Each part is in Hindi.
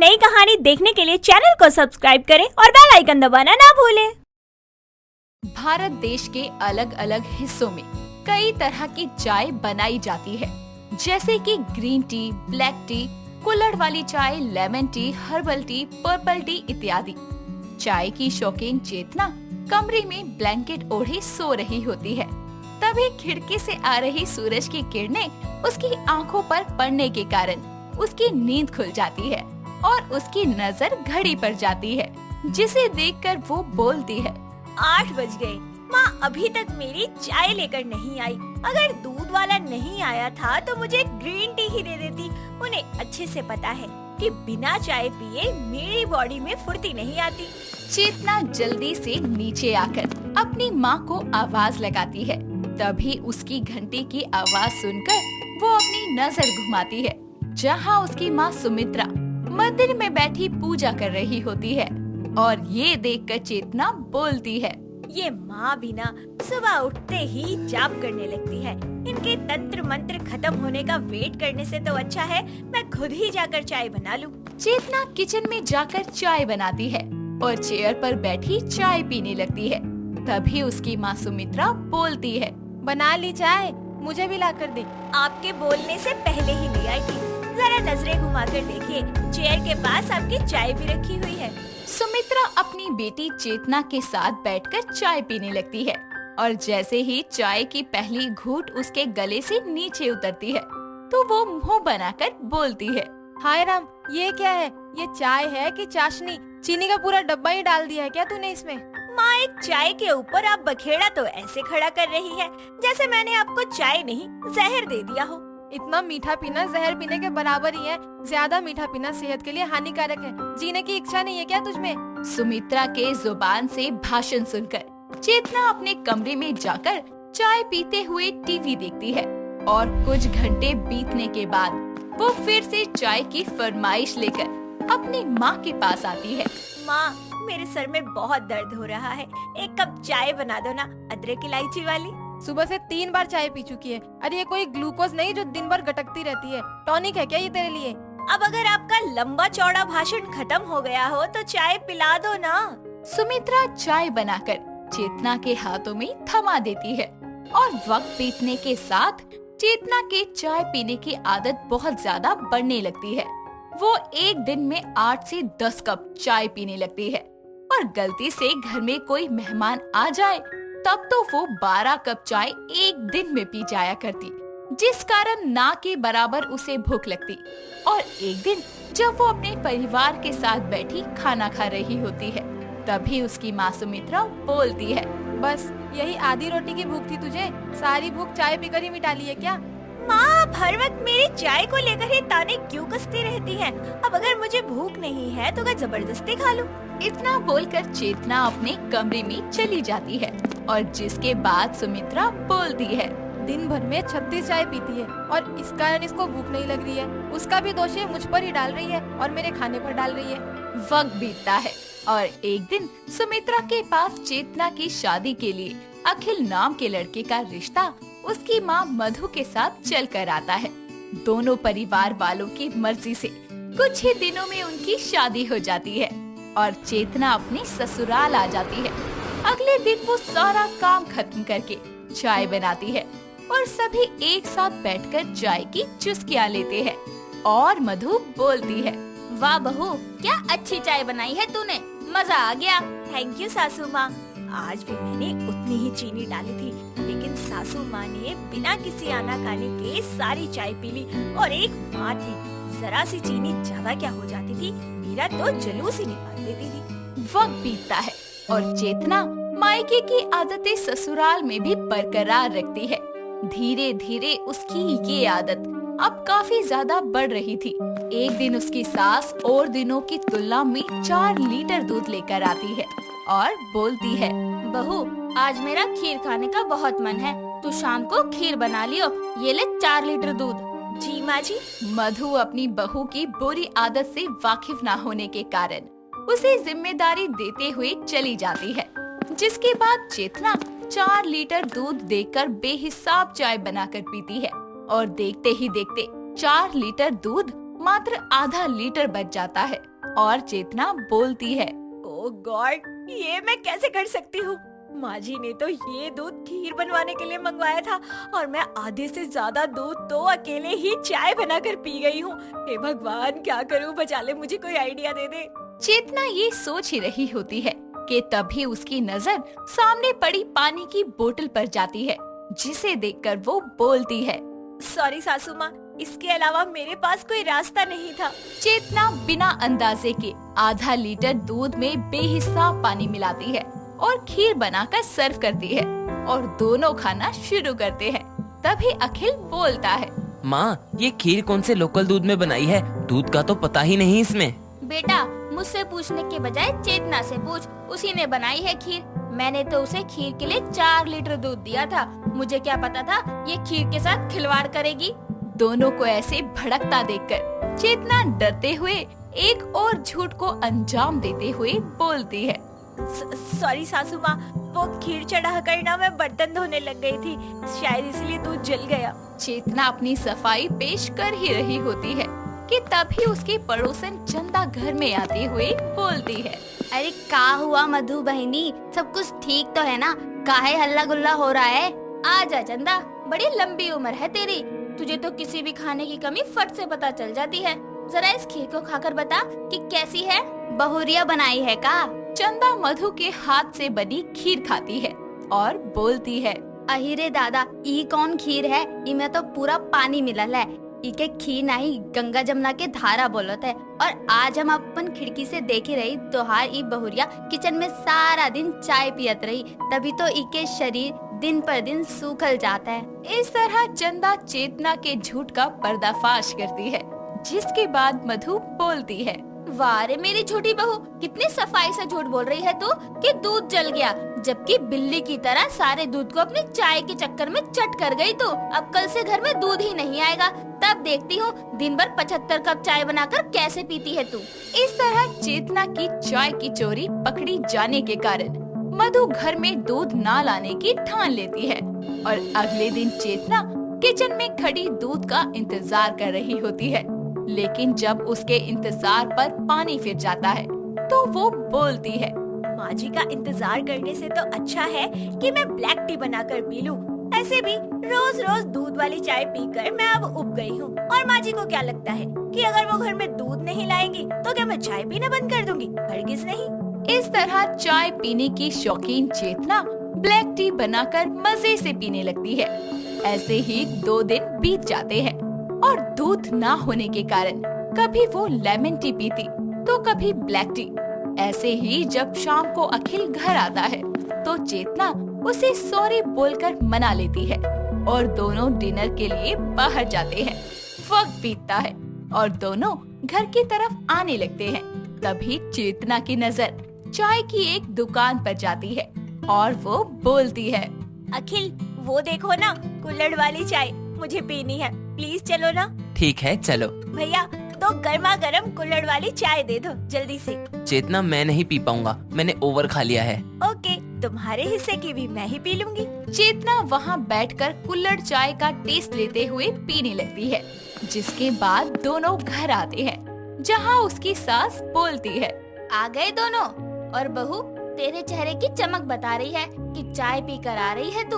नई कहानी देखने के लिए चैनल को सब्सक्राइब करें और बेल आइकन दबाना ना भूलें। भारत देश के अलग अलग हिस्सों में कई तरह की चाय बनाई जाती है, जैसे कि ग्रीन टी, ब्लैक टी, कुल्हड़ वाली चाय, lemon tea, herbal tea, purple T इत्यादि। चाय की शौकीन चेतना कमरे में ब्लैंकेट ओढ़े सो रही होती है। तभी खिड़की से आ रही सूरज की किरणें उसकी आंखों पर पड़ने के कारण उसकी नींद खुल जाती है और उसकी नजर घड़ी पर जाती है, जिसे देखकर वो बोलती है, 8 बज गए, माँ अभी तक मेरी चाय लेकर नहीं आई। अगर दूध वाला नहीं आया था तो मुझे ग्रीन टी ही दे देती। उन्हें अच्छे से पता है कि बिना चाय पिए मेरी बॉडी में फुर्ती नहीं आती। चेतना जल्दी से नीचे आकर अपनी माँ को आवाज लगाती है। तभी उसकी घंटी की आवाज सुनकर वो अपनी नजर घुमाती है, जहाँ उसकी माँ सुमित्रा मंदिर में बैठी पूजा कर रही होती है। और ये देखकर चेतना बोलती है, ये माँ भी ना सुबह उठते ही जाप करने लगती है। इनके तंत्र मंत्र खत्म होने का वेट करने से तो अच्छा है मैं खुद ही जाकर चाय बना लूं। चेतना किचन में जाकर चाय बनाती है और चेयर पर बैठी चाय पीने लगती है। तभी उसकी माँ सुमित्रा बोलती है, बना ली चाय, मुझे भी ला कर दे। आपके बोलने से पहले ही ले आई थी। जरा नजरें घुमाकर देखिए, चेयर के पास आपकी चाय भी रखी हुई है। सुमित्रा अपनी बेटी चेतना के साथ बैठकर चाय पीने लगती है और जैसे ही चाय की पहली घूंट उसके गले से नीचे उतरती है तो वो मुंह बनाकर बोलती है, हाय राम, ये क्या है? ये चाय है कि चाशनी? चीनी का पूरा डब्बा ही डाल दिया है क्या तूने इसमें? माँ, एक चाय के ऊपर आप बखेड़ा तो ऐसे खड़ा कर रही है जैसे मैंने आपको चाय नहीं जहर दे दिया हो। इतना मीठा पीना जहर पीने के बराबर ही है। ज्यादा मीठा पीना सेहत के लिए हानिकारक है। जीने की इच्छा नहीं है क्या तुझमें? सुमित्रा के जुबान से भाषण सुनकर चेतना अपने कमरे में जाकर चाय पीते हुए टीवी देखती है और कुछ घंटे बीतने के बाद वो फिर से चाय की फरमाइश लेकर अपनी माँ के पास आती है। माँ, मेरे सर में बहुत दर्द हो रहा है, एक कप चाय बना दो ना, अदरक इलायची वाली। सुबह से 3 बार चाय पी चुकी है। अरे ये कोई ग्लूकोज नहीं जो दिन भर गटकती रहती है। टॉनिक है क्या ये तेरे लिए? अब अगर आपका लंबा चौड़ा भाषण खत्म हो गया हो तो चाय पिला दो ना। सुमित्रा चाय बनाकर चेतना के हाथों में थमा देती है और वक्त बीतने के साथ चेतना के चाय पीने की आदत बहुत ज्यादा बढ़ने लगती है। वो एक दिन में 8 से 10 कप चाय पीने लगती है और गलती से घर में कोई मेहमान आ जाए तब तो वो 12 कप चाय एक दिन में पी जाया करती, जिस कारण ना के बराबर उसे भूख लगती। और एक दिन जब वो अपने परिवार के साथ बैठी खाना खा रही होती है तभी उसकी माँ सुमित्रा बोलती है, बस यही आधी रोटी की भूख थी तुझे? सारी भूख चाय पीकर ही मिटा ली है क्या? माँ, आप हर वक्त मेरी चाय को लेकर ही ताने क्यों कसती रहती हैं? अब अगर मुझे भूख नहीं है तो क्या जबरदस्ती खा लूं? इतना बोलकर चेतना अपने कमरे में चली जाती है और जिसके बाद सुमित्रा बोलती है, दिन भर में 36 चाय पीती है और इस कारण इसको भूख नहीं लग रही है। उसका भी दोष ये मुझ पर ही डाल रही है और मेरे खाने पर डाल रही है। वक्त बीतता है और एक दिन सुमित्रा के पास चेतना की शादी के लिए अखिल नाम के लड़के का रिश्ता उसकी माँ मधु के साथ चल कर आता है। दोनों परिवार वालों की मर्जी से कुछ ही दिनों में उनकी शादी हो जाती है और चेतना अपने ससुराल आ जाती है। अगले दिन वो सारा काम खत्म करके चाय बनाती है और सभी एक साथ बैठकर चाय की चुस्कियाँ लेते हैं और मधु बोलती है, वाह बहू, क्या अच्छी चाय बनाई है तूने, मजा आ गया। थैंक यू सासू माँ। आज भी मैंने उतनी ही चीनी डाली थी, लेकिन सासू माँ ने बिना किसी आनाकानी के सारी चाय पी ली। और एक माँ थी, जरा सी चीनी ज्यादा क्या हो जाती थी, मेरा तो जुलूस ही निकाल देती थी। वक्त बीतता है और चेतना मायके की आदतें ससुराल में भी बरकरार रखती है। धीरे धीरे उसकी ये आदत अब काफी ज्यादा बढ़ रही थी। एक दिन उसकी सास और दिनों की तुलना में 4 लीटर दूध लेकर आती है और बोलती है, बहू, आज मेरा खीर खाने का बहुत मन है, तू शाम को खीर बना लियो, ये ले 4 लीटर दूध। जी माँ जी। मधु अपनी बहू की बुरी आदत से वाकिफ न होने के कारण उसे जिम्मेदारी देते हुए चली जाती है, जिसके बाद चेतना 4 लीटर दूध देकर बेहिसाब चाय बनाकर पीती है और देखते ही देखते 4 लीटर दूध मात्र आधा लीटर बच जाता है और चेतना बोलती है। ओह गॉड, ये मैं कैसे कर सकती हूँ? माँ जी ने तो ये दूध खीर बनवाने के लिए मंगवाया था और मैं आधे से ज्यादा दूध तो अकेले ही चाय बनाकर पी गई हूँ। हे भगवान, क्या करूँ? बचा ले, मुझे कोई आइडिया दे दे। चेतना ये सोच ही रही होती है कि तभी उसकी नजर सामने पड़ी पानी की बोतल पर जाती है, जिसे देखकर वो बोलती है। सॉरी सासू माँ, इसके अलावा मेरे पास कोई रास्ता नहीं था। चेतना बिना अंदाजे के आधा लीटर दूध में बेहिसाब पानी मिलाती है और खीर बनाकर सर्व करती है और दोनों खाना शुरू करते हैं। तभी अखिल बोलता है। माँ, ये खीर कौन से लोकल दूध में बनाई है? दूध का तो पता ही नहीं इसमें। बेटा, मुझसे पूछने के बजाय चेतना से पूछ, उसी ने बनाई है खीर। मैंने तो उसे खीर के लिए 4 लीटर दूध दिया था। मुझे क्या पता था ये खीर के साथ खिलवाड़ करेगी। दोनों को ऐसे भड़कता देखकर चेतना डरते हुए एक और झूठ को अंजाम देते हुए बोलती है। सॉरी सासू माँ, वो खीर चढ़ाकर ना मैं बर्तन धोने लग गई थी, शायद इसलिए दूध जल गया। चेतना अपनी सफाई पेश कर ही रही होती है कि तभी उसकी पड़ोसन चंदा घर में आते हुए बोलती है। अरे का हुआ मधु बहनी, सब कुछ ठीक तो है ना? काहे हल्ला गुल्ला हो रहा है? आजा चंदा, बड़ी लंबी उम्र है तेरी, तुझे तो किसी भी खाने की कमी फट से पता चल जाती है। जरा इस खीर को खाकर बता कि कैसी है। बहुरिया बनाई है का? चंदा मधु के हाथ से बनी खीर खाती है और बोलती है। अहिरे दादा, ई कौन खीर है? इमे तो पूरा पानी मिलल है। इके खीर नहीं, गंगा जमुना के धारा बोलत है। और आज हम अपन खिड़की से देखे रही तोहार ई बहुरिया किचन में सारा दिन चाय पियत रही, तभी तो इके शरीर दिन पर दिन सूखल जाता है। इस तरह चंदा चेतना के झूठ का पर्दाफाश करती है, जिसके बाद मधु बोलती है। वाह रे मेरी छोटी बहू, कितनी सफाई से झूठ बोल रही है तू कि दूध जल गया, जबकि बिल्ली की तरह सारे दूध को अपनी चाय के चक्कर में चट कर गई तू। अब कल से घर में दूध ही नहीं आएगा, तब देखती हूँ दिन भर 75 कप चाय बनाकर कैसे पीती है तू। इस तरह चेतना की चाय की चोरी पकड़ी जाने के कारण मधु घर में दूध ना लाने की ठान लेती है और अगले दिन चेतना किचन में खड़ी दूध का इंतजार कर रही होती है। लेकिन जब उसके इंतजार पर पानी फिर जाता है तो वो बोलती है। माँ जी का इंतजार करने से तो अच्छा है कि मैं ब्लैक टी बनाकर पी लूं। ऐसे भी रोज रोज दूध वाली चाय पीकर मैं अब उब गई हूँ। और माँ जी को क्या लगता है कि अगर वो घर में दूध नहीं लाएंगी तो क्या मैं चाय पीना बंद कर दूंगी? हरगिज नहीं। इस तरह चाय पीने की शौकीन चेतना ब्लैक टी बनाकर मजे से पीने लगती है। ऐसे ही 2 दिन बीत जाते हैं और दूध ना होने के कारण कभी वो लेमन टी पीती तो कभी ब्लैक टी। ऐसे ही जब शाम को अखिल घर आता है तो चेतना उसे सॉरी बोलकर मना लेती है और दोनों डिनर के लिए बाहर जाते हैं। वक्त बीतता है और दोनों घर की तरफ आने लगते हैं। तभी चेतना की नजर चाय की एक दुकान पर जाती है और वो बोलती है। अखिल, वो देखो ना, कुल्हड़ वाली चाय मुझे पीनी है, प्लीज चलो ना। ठीक है, चलो। भैया, 2 गर्मा गर्म कुल्हड़ वाली चाय दे दो जल्दी से। चेतना, मैं नहीं पी पाऊंगा, मैंने ओवर खा लिया है। ओके, तुम्हारे हिस्से की भी मैं ही पी लूंगी। चेतना वहाँ बैठकर कुल्हड़ चाय का टेस्ट लेते हुए पीने लगती है, जिसके बाद दोनों घर आते हैं, जहाँ उसकी सास बोलती है। आ गए दोनों? और बहू, तेरे चेहरे की चमक बता रही है कि चाय पी कर आ रही है तू।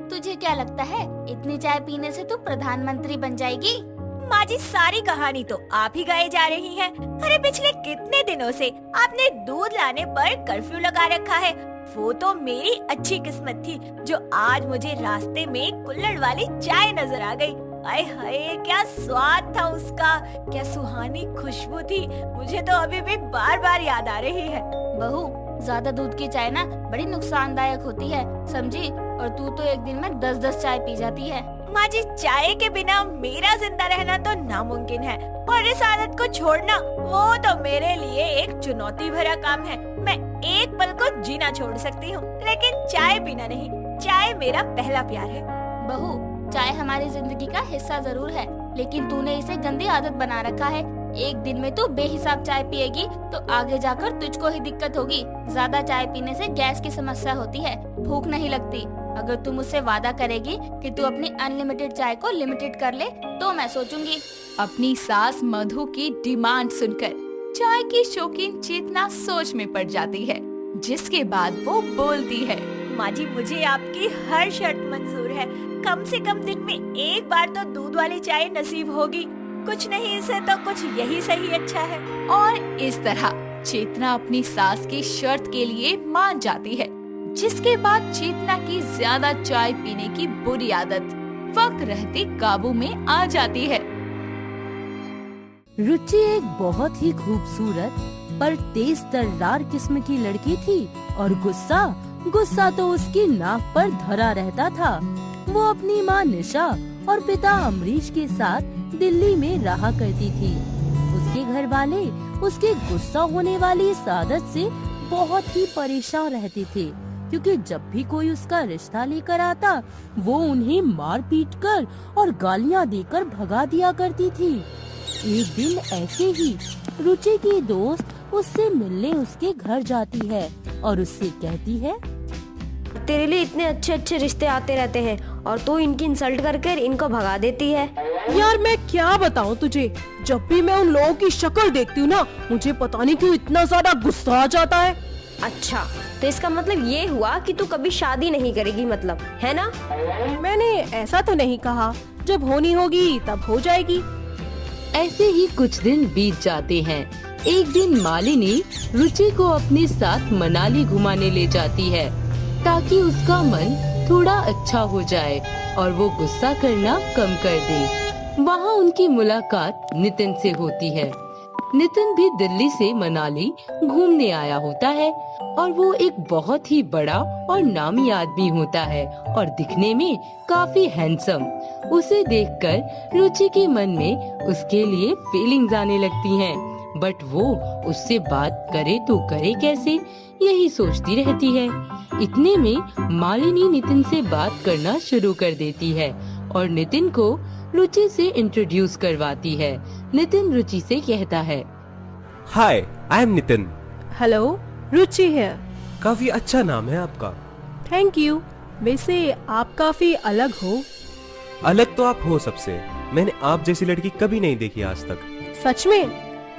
तुझे क्या लगता है इतनी चाय पीने से तू प्रधानमंत्री बन जाएगी? माँ जी, सारी कहानी तो आप ही गाए जा रही हैं। अरे पिछले कितने दिनों से आपने दूध लाने पर कर्फ्यू लगा रखा है। वो तो मेरी अच्छी किस्मत थी जो आज मुझे रास्ते में कुल्हड़ वाली चाय नजर आ गई। आय हाय, क्या स्वाद था उसका, क्या सुहानी खुशबू थी। मुझे तो अभी भी बार बार याद आ रही है। बहू, ज्यादा दूध की चाय ना बड़ी नुकसानदायक होती है, समझी? और तू तो एक दिन में 10-10 चाय पी जाती है। माँ जी, चाय के बिना मेरा जिंदा रहना तो नामुमकिन है और इस आदत को छोड़ना वो तो मेरे लिए एक चुनौती भरा काम है। मैं एक पल को जीना छोड़ सकती हूँ, लेकिन चाय पीना नहीं। चाय मेरा पहला प्यार है। बहू, चाय हमारी जिंदगी का हिस्सा जरूर है, लेकिन तूने इसे गंदी आदत बना रखा है। एक दिन में तू बेहिसाब चाय पिएगी तो आगे जाकर तुझको ही दिक्कत होगी। ज्यादा चाय पीने से गैस की समस्या होती है, भूख नहीं लगती। अगर तू मुझसे वादा करेगी कि तू अपनी अनलिमिटेड चाय को लिमिटेड कर ले तो मैं सोचूंगी। अपनी सास मधु की डिमांड सुनकर चाय की शौकीन चेतना सोच में पड़ जाती है, जिसके बाद वो बोलती है, माँ जी मुझे आपकी हर शर्त मंजूर है। कम से कम दिन में एक बार तो दूध वाली चाय नसीब होगी। कुछ नहीं इसे तो कुछ यही सही अच्छा है। और इस तरह चेतना अपनी सास की शर्त के लिए मान जाती है, जिसके बाद चेतना की ज्यादा चाय पीने की बुरी आदत वक्त रहते काबू में आ जाती है। रुचि एक बहुत ही खूबसूरत पर तेज तर्रार किस्म की लड़की थी और गुस्सा तो उसकी नाक पर धरा रहता था। वो अपनी माँ निशा और पिता अमरीश के साथ दिल्ली में रहा करती थी। उसके घर वाले उसके गुस्सा होने वाली इस आदत से बहुत ही परेशान रहते थे, क्योंकि जब भी कोई उसका रिश्ता लेकर आता वो उन्हें मार पीट कर और गालियाँ देकर भगा दिया करती थी। एक दिन ऐसे ही रुचि की दोस्त उससे मिलने उसके घर जाती है और उससे कहती है, तेरे लिए इतने अच्छे अच्छे रिश्ते आते रहते हैं और तू इनकी इंसल्ट करके इनको भगा देती है। यार मैं क्या बताऊँ तुझे, जब भी मैं उन लोगों की शक्ल देखती हूँ ना, मुझे पता नहीं क्यों इतना ज्यादा गुस्सा आ जाता है। अच्छा, तो इसका मतलब ये हुआ कि तू कभी शादी नहीं करेगी, मतलब है ना? मैंने ऐसा तो नहीं कहा, जब होनी होगी तब हो जाएगी। ऐसे ही कुछ दिन बीत जाते हैं। एक दिन मालिनी रुचि को अपने साथ मनाली घुमाने ले जाती है ताकि उसका मन थोड़ा अच्छा हो जाए और वो गुस्सा करना कम कर दे। वहाँ उनकी मुलाकात नितिन से होती है। नितिन भी दिल्ली से मनाली घूमने आया होता है और वो एक बहुत ही बड़ा और नामी आदमी होता है और दिखने में काफी हैंडसम। उसे देखकर रुचि के मन में उसके लिए फीलिंग्स आने लगती हैं, बट वो उससे बात करे तो करे कैसे, यही सोचती रहती है। इतने में मालिनी नितिन से बात करना शुरू कर देती है और नितिन को रुचि से इंट्रोड्यूस करवाती है। नितिन रुचि से कहता है, हाय, आई एम नितिन। हेलो, रुचि है। काफी अच्छा नाम है आपका। Thank you. वैसे आप काफी अलग हो। अलग तो आप हो सबसे। मैंने आप जैसी लड़की कभी नहीं देखी आज तक। सच में?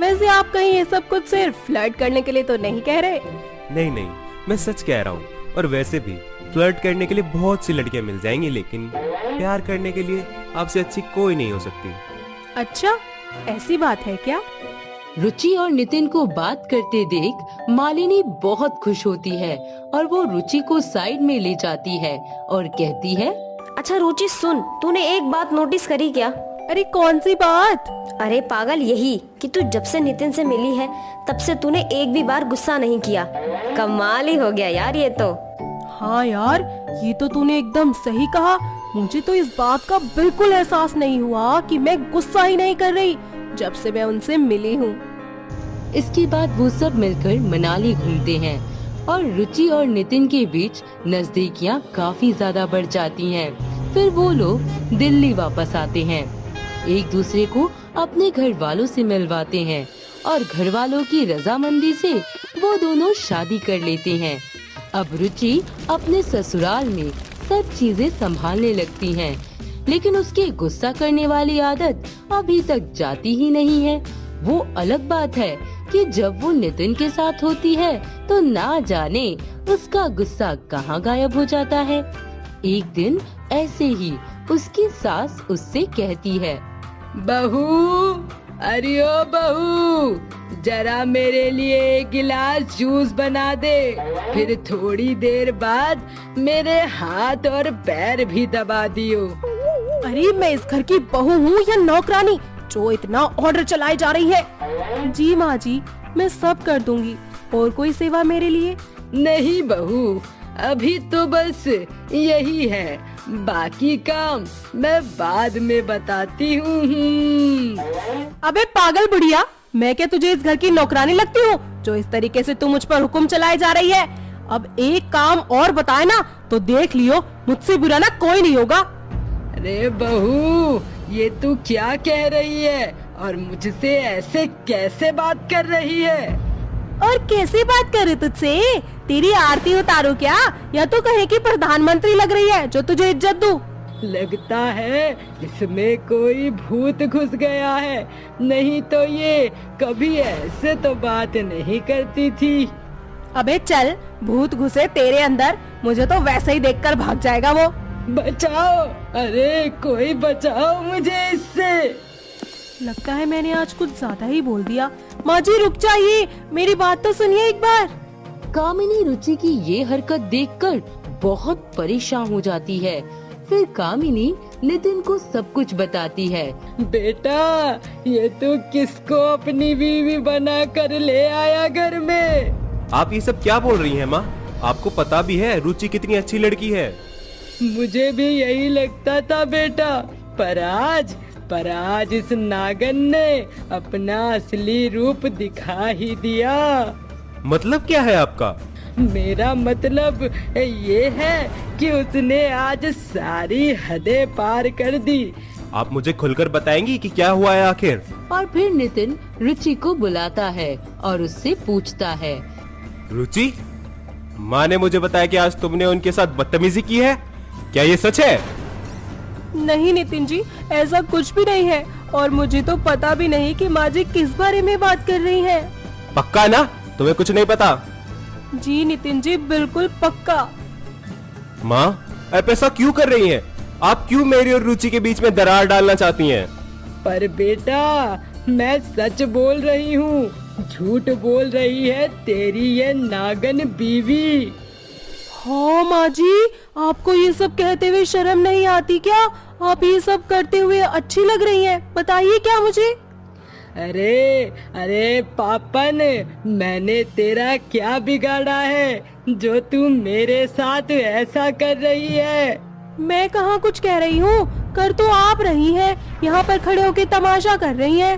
वैसे आप कहीं ये सब कुछ सिर्फ फ्लर्ट करने के लिए तो नहीं कह रहे? नहीं, मैं सच कह रहा हूँ। और वैसे भी फ्लर्ट करने के लिए बहुत सी लड़कियाँ मिल जाएंगी, लेकिन प्यार करने के लिए आपसे अच्छी कोई नहीं हो सकती। अच्छा, ऐसी बात है क्या? रुचि और नितिन को बात करते देख मालिनी बहुत खुश होती है और वो रुचि को साइड में ले जाती है और कहती है, अच्छा रुचि सुन, तूने एक बात नोटिस करी क्या? अरे कौन सी बात? अरे पागल, यही कि तू जब से नितिन से मिली है तब से तूने एक भी बार गुस्सा नहीं किया। कमाल ही हो गया यार ये तो। हाँ यार, ये तो तूने एकदम सही कहा। मुझे तो इस बात का बिल्कुल एहसास नहीं हुआ कि मैं गुस्सा ही नहीं कर रही जब से मैं उनसे मिली हूँ। इसके बाद वो सब मिलकर मनाली घूमते हैं और रुचि और नितिन के बीच नजदीकियाँ काफी ज्यादा बढ़ जाती हैं। फिर वो लोग दिल्ली वापस आते हैं, एक दूसरे को अपने घर वालों से मिलवाते हैं और घर वालों की रजामंदी से वो दोनों शादी कर लेते हैं। अब रुचि अपने ससुराल में सब चीजें संभालने लगती हैं, लेकिन उसके गुस्सा करने वाली आदत अभी तक जाती ही नहीं है। वो अलग बात है कि जब वो नितिन के साथ होती है तो ना जाने उसका गुस्सा कहाँ गायब हो जाता है। एक दिन ऐसे ही उसकी सास उससे कहती है, बहू, अरे ओ बहू, जरा मेरे लिए एक गिलास जूस बना दे। फिर थोड़ी देर बाद मेरे हाथ और पैर भी दबा दियो। अरे मैं इस घर की बहू हूँ या नौकरानी जो इतना ऑर्डर चलाई जा रही है? जी माँ जी, मैं सब कर दूंगी। और कोई सेवा मेरे लिए? नहीं बहू, अभी तो बस यही है, बाकी काम मैं बाद में बताती हूँ। अबे पागल बुढ़िया, मैं क्या तुझे इस घर की नौकरानी लगती हूँ जो इस तरीके से तू मुझ पर हुक्म चलाए जा रही है? अब एक काम और बताए ना तो देख लियो, मुझसे बुरा ना कोई नहीं होगा। अरे बहू, ये तू क्या कह रही है और मुझसे ऐसे कैसे बात कर रही है? और कैसे बात करे तुझसे? तेरी आरती उतारू क्या, या तो कहे कि प्रधानमंत्री लग रही है जो तुझे इज्जत दूं? लगता है इसमें कोई भूत घुस गया है, नहीं तो ये कभी ऐसे तो बात नहीं करती थी। अबे चल, भूत घुसे तेरे अंदर, मुझे तो वैसे ही देखकर भाग जाएगा वो। बचाओ, अरे कोई बचाओ मुझे इससे। लगता है मैंने आज कुछ ज्यादा ही बोल दिया। माँ जी रुक जाइए, मेरी बात तो सुनिए एक बार। कामिनी रुचि की ये हरकत देखकर बहुत परेशान हो जाती है। फिर कामिनी नितिन को सब कुछ बताती है। बेटा, ये तू किसको अपनी बीवी बना कर ले आया घर में? आप ये सब क्या बोल रही हैं माँ? आपको पता भी है रुचि कितनी अच्छी लड़की है। मुझे भी यही लगता था बेटा, पर आज इस नागन ने अपना असली रूप दिखा ही दिया। मतलब क्या है आपका? मेरा मतलब ये है कि उसने आज सारी हदें पार कर दी। आप मुझे खुलकर बताएंगी कि क्या हुआ है आखिर? और फिर नितिन रुचि को बुलाता है और उससे पूछता है, रुचि, माँ ने मुझे बताया कि आज तुमने उनके साथ बदतमीजी की है, क्या ये सच है? नहीं नितिन जी, ऐसा कुछ भी नहीं है, और मुझे तो पता भी नहीं कि माँ जी किस बारे में बात कर रही हैं। पक्का ना? तुम्हें कुछ नहीं पता? जी नितिन जी, बिल्कुल पक्का। माँ, आप ऐसा क्यों कर रही हैं? आप क्यों मेरी और रुचि के बीच में दरार डालना चाहती हैं? पर बेटा, मैं सच बोल रही हूँ, झूठ बोल रही है तेरी ये नागन बीवी। हाँ माँ जी, आपको ये सब कहते हुए शर्म नहीं आती क्या? आप ये सब करते हुए अच्छी लग रही हैं, बताइए क्या मुझे? अरे पापन, मैंने तेरा क्या बिगाड़ा है जो तू मेरे साथ ऐसा कर रही है? मैं कहाँ कुछ कह रही हूँ, कर तो आप रही हैं, यहाँ पर खड़े होके तमाशा कर रही हैं।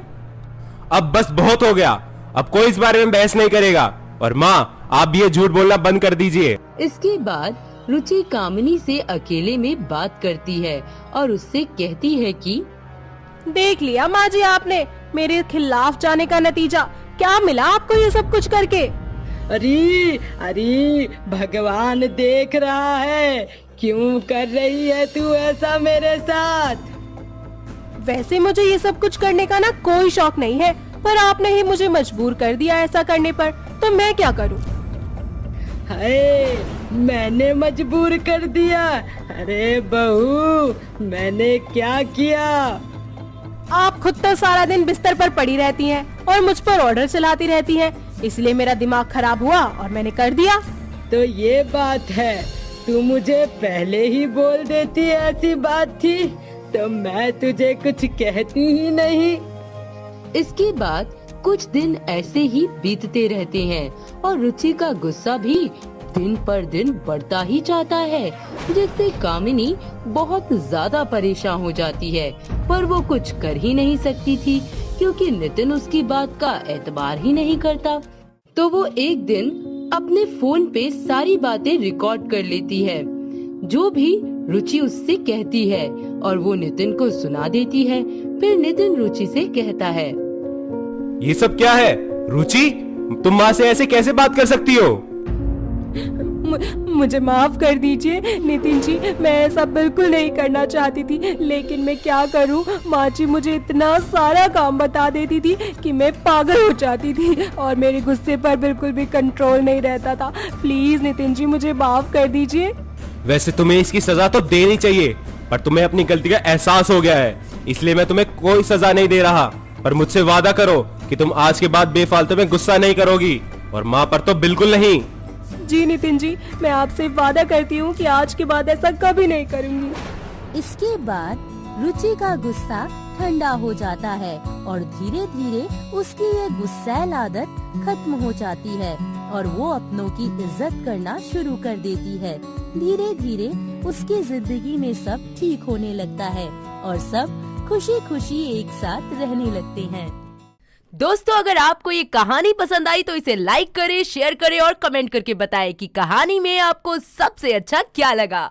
अब बस बहुत हो गया, अब कोई इस बारे में बहस नहीं करेगा। और माँ, आप भी ये झूठ बोलना बंद कर दीजिए। इसके बाद रुचि कामिनी से अकेले में बात करती है और उससे कहती है कि देख लिया माँ जी आपने मेरे खिलाफ जाने का नतीजा, क्या मिला आपको ये सब कुछ करके? अरे भगवान देख रहा है, क्यों कर रही है तू ऐसा मेरे साथ? वैसे मुझे ये सब कुछ करने का ना कोई शौक नहीं है, पर आपने ही मुझे मजबूर कर दिया ऐसा करने पर, तो मैं क्या करूं? हाय, मैंने मजबूर कर दिया? अरे बहू, मैंने क्या किया? आप खुद तो सारा दिन बिस्तर पर पड़ी रहती हैं और मुझ पर ऑर्डर चलाती रहती हैं, इसलिए मेरा दिमाग खराब हुआ और मैंने कर दिया। तो ये बात है, तू मुझे पहले ही बोल देती ऐसी बात थी तो मैं तुझे कुछ कहती ही नहीं। इसके बाद कुछ दिन ऐसे ही बीतते रहते हैं और रुचि का गुस्सा भी दिन पर दिन बढ़ता ही जाता है, जिससे कामिनी बहुत ज्यादा परेशान हो जाती है, पर वो कुछ कर ही नहीं सकती थी क्योंकि नितिन उसकी बात का एतबार ही नहीं करता। तो वो एक दिन अपने फोन पे सारी बातें रिकॉर्ड कर लेती है, जो भी रुचि उससे कहती है, और वो नितिन को सुना देती है। फिर नितिन रुचि से कहता है, ये सब क्या है? रुचि, तुम माँ से ऐसे कैसे बात कर सकती हो? मुझे माफ कर दीजिए नितिन जी, मैं ऐसा बिल्कुल नहीं करना चाहती थी, लेकिन मैं क्या करूं, माँ जी मुझे इतना सारा काम बता देती थी कि मैं पागल हो जाती थी और मेरे गुस्से पर बिल्कुल भी कंट्रोल नहीं रहता था। प्लीज नितिन जी, मुझे माफ कर दीजिए। वैसे तुम्हें इसकी सजा तो देनी चाहिए, पर तुम्हें अपनी गलती का एहसास हो गया है, इसलिए मैं तुम्हें कोई सजा नहीं दे रहा। पर मुझसे वादा करो कि तुम आज के बाद बेफालतू में गुस्सा नहीं करोगी, और माँ पर तो बिल्कुल नहीं। जी नितिन जी, मैं आपसे वादा करती हूँ कि आज के बाद ऐसा कभी नहीं करूँगी। इसके बाद रुचि का गुस्सा ठंडा हो जाता है और धीरे धीरे उसकी ये गुस्सैल आदत खत्म हो जाती है और वो अपनों की इज्जत करना शुरू कर देती है। धीरे धीरे उसकी जिंदगी में सब ठीक होने लगता है और सब खुशी खुशी एक साथ रहने लगते हैं। दोस्तों, अगर आपको ये कहानी पसंद आई तो इसे लाइक करें, शेयर करें और कमेंट करके बताएं कि कहानी में आपको सबसे अच्छा क्या लगा।